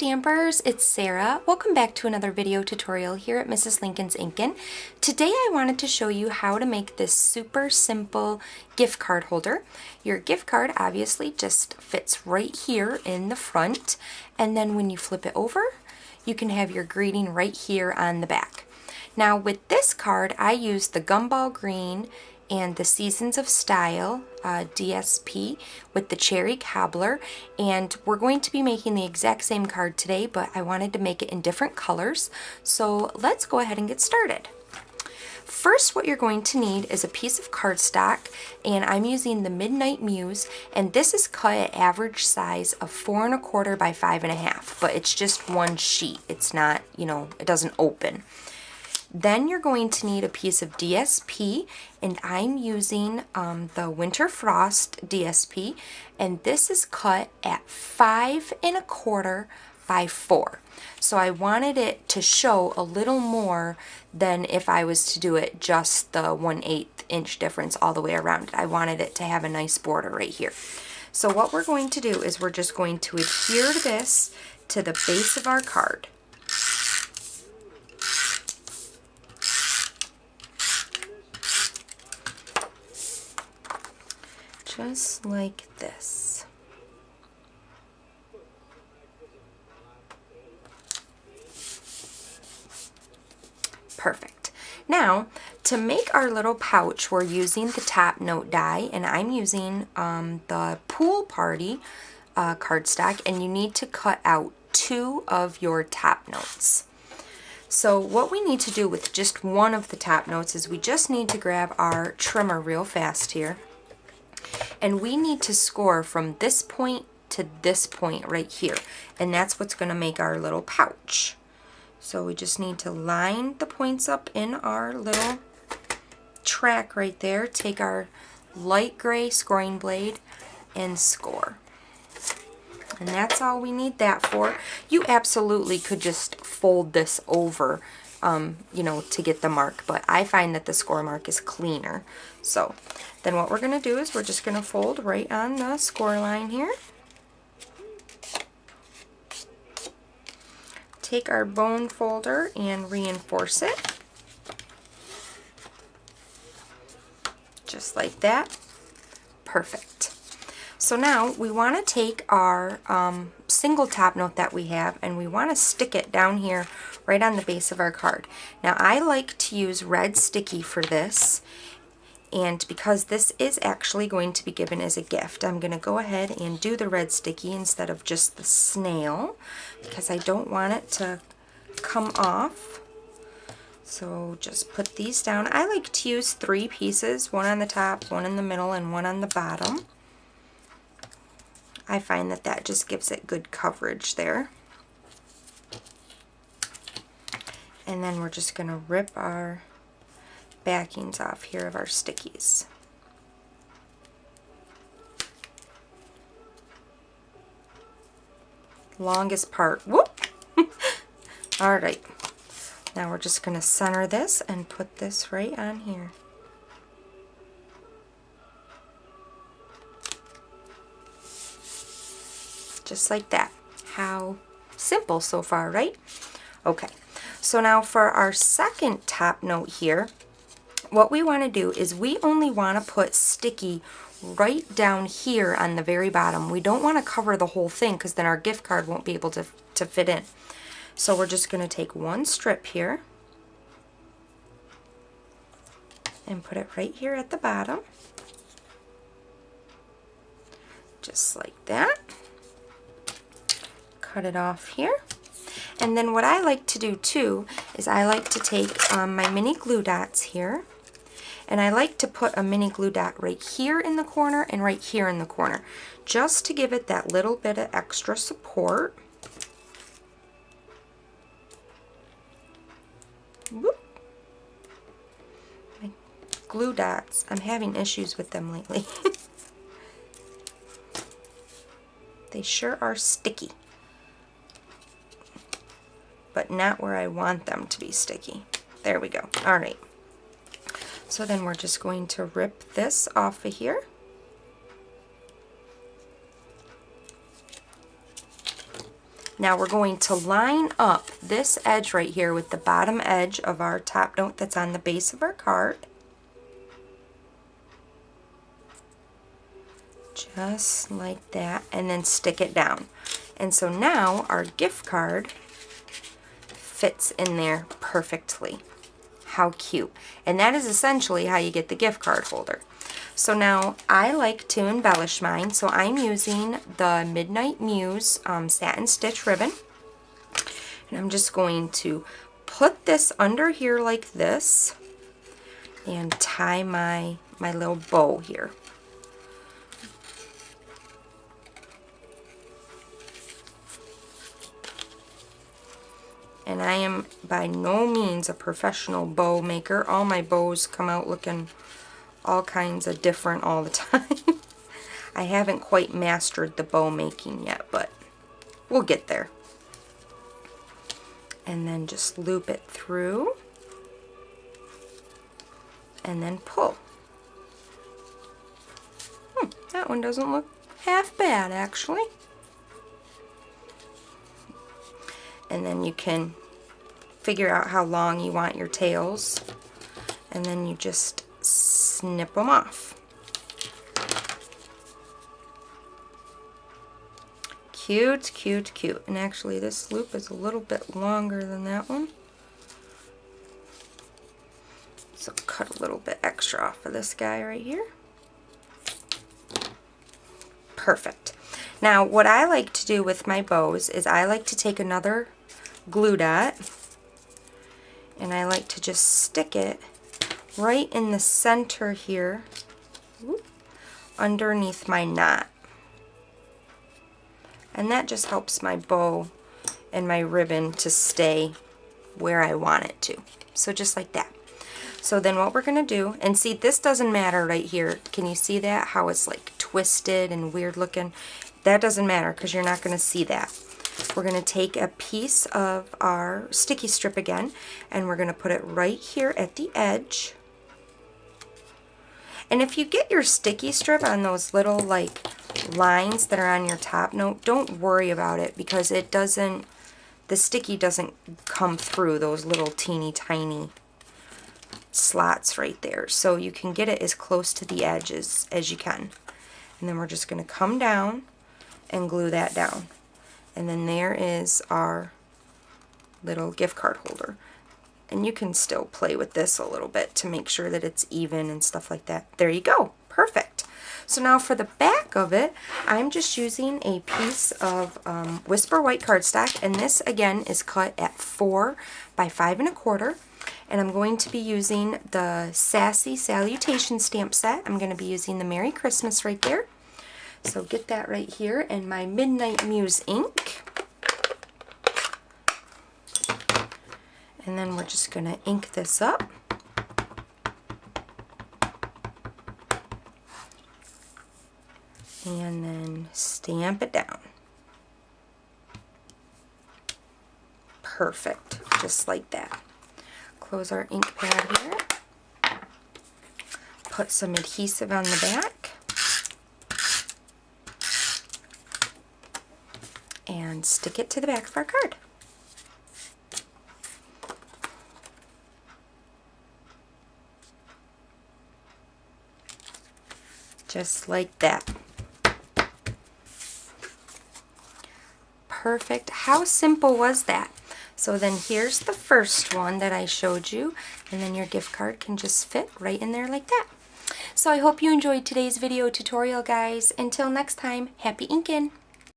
Stampers, it's Sarah. Welcome back to another video tutorial here at Mrs. Lincoln's Inkin. Today I wanted to show you how to make this super simple gift card holder. Your gift card obviously just fits right here in the front, and then when you flip it over, you can have your greeting right here on the back. Now with this card, I used the Gumball Green and the Seasons of Style DSP with the Cherry Cobbler, and we're going to be making the exact same card today, but I wanted to make it in different colors, so let's go ahead and get started. First, what you're going to need is a piece of cardstock, and I'm using the Midnight Muse, and this is cut at average size of 4 1/4 by 5 1/2, but it's just one sheet. It's not, it doesn't open. Then you're going to need a piece of DSP, and I'm using the Winter Frost DSP, and this is cut at 5 1/4 by 4. So I wanted it to show a little more than if I was to do it just the 1/8 inch difference all the way around it. I wanted it to have a nice border right here. So what we're going to do is we're just going to adhere this to the base of our card. Just like this. Perfect. Now, to make our little pouch, we're using the top note die, and I'm using the Pool Party cardstock, and you need to cut out 2 of your top notes. So what we need to do with just one of the top notes is we just need to grab our trimmer real fast here. And we need to score from this point to this point right here. And that's what's going to make our little pouch. So we just need to line the points up in our little track right there. Take our light gray scoring blade and score. And that's all we need that for. You absolutely could just fold this over, to get the mark, but I find that the score mark is cleaner. So then what we're going to do is we're just going to fold right on the score line here. Take our bone folder and reinforce it. Just like that. Perfect. So now we want to take our single top note that we have, and we want to stick it down here right on the base of our card. Now I like to use red sticky for this, and because this is actually going to be given as a gift, I'm going to go ahead and do the red sticky instead of just the snail, because I don't want it to come off. So just put these down. I like to use 3 pieces, one on the top, one in the middle, and one on the bottom. I find that that just gives it good coverage there. And then we're just going to rip our backings off here of our stickies. Longest part. Whoop! Alright. Now we're just going to center this and put this right on here. Just like that. How simple so far, right? Okay. So now for our second top note here, what we want to do is we only want to put sticky right down here on the very bottom. We don't want to cover the whole thing because then our gift card won't be able to fit in. So we're just going to take one strip here and put it right here at the bottom. Just like that. Cut it off here. And then what I like to do too is I like to take my mini glue dots here, and I like to put a mini glue dot right here in the corner and right here in the corner, just to give it that little bit of extra support. Whoop. My glue dots, I'm having issues with them lately. They sure are sticky, but not where I want them to be sticky. There we go. Alright. So then we're just going to rip this off of here. Now we're going to line up this edge right here with the bottom edge of our top note that's on the base of our card. Just like that, and then stick it down. And so now our gift card fits in there perfectly. How cute. And that is essentially how you get the gift card holder. So now I like to embellish mine, so I'm using the Midnight Muse satin stitch ribbon. And I'm just going to put this under here like this and tie my little bow here. And I am by no means a professional bow maker. All my bows come out looking all kinds of different all the time. I haven't quite mastered the bow making yet, but we'll get there. And then just loop it through. And then pull. That one doesn't look half bad, actually. And then you can figure out how long you want your tails, and then you just snip them off. Cute, cute, cute. And actually this loop is a little bit longer than that one, so cut a little bit extra off of this guy right here. Perfect. Now what I like to do with my bows is I like to take another glue dot and I like to just stick it right in the center here, underneath my knot. And that just helps my bow and my ribbon to stay where I want it to. So just like that. So then what we're going to do, and see, this doesn't matter right here. Can you see that? How it's like twisted and weird looking? That doesn't matter because you're not going to see that. We're going to take a piece of our sticky strip again, and we're going to put it right here at the edge. And if you get your sticky strip on those little like lines that are on your top note, don't worry about it because it doesn't, the sticky doesn't come through those little teeny tiny slots right there. So you can get it as close to the edge as you can. And then we're just going to come down and glue that down. And then there is our little gift card holder. And you can still play with this a little bit to make sure that it's even and stuff like that. There you go. Perfect. So now for the back of it, I'm just using a piece of Whisper white cardstock. And this again is cut at 4 by 5 1/4. And I'm going to be using the Sassy Salutation stamp set. I'm going to be using the Merry Christmas right there. So get that right here, and my Midnight Muse ink. And then we're just going to ink this up. And then stamp it down. Perfect, just like that. Close our ink pad here. Put some adhesive on the back. And stick it to the back of our card. Just like that. Perfect. How simple was that? So then here's the first one that I showed you, and then your gift card can just fit right in there like that. So I hope you enjoyed today's video tutorial, guys. Until next time, happy inkin'!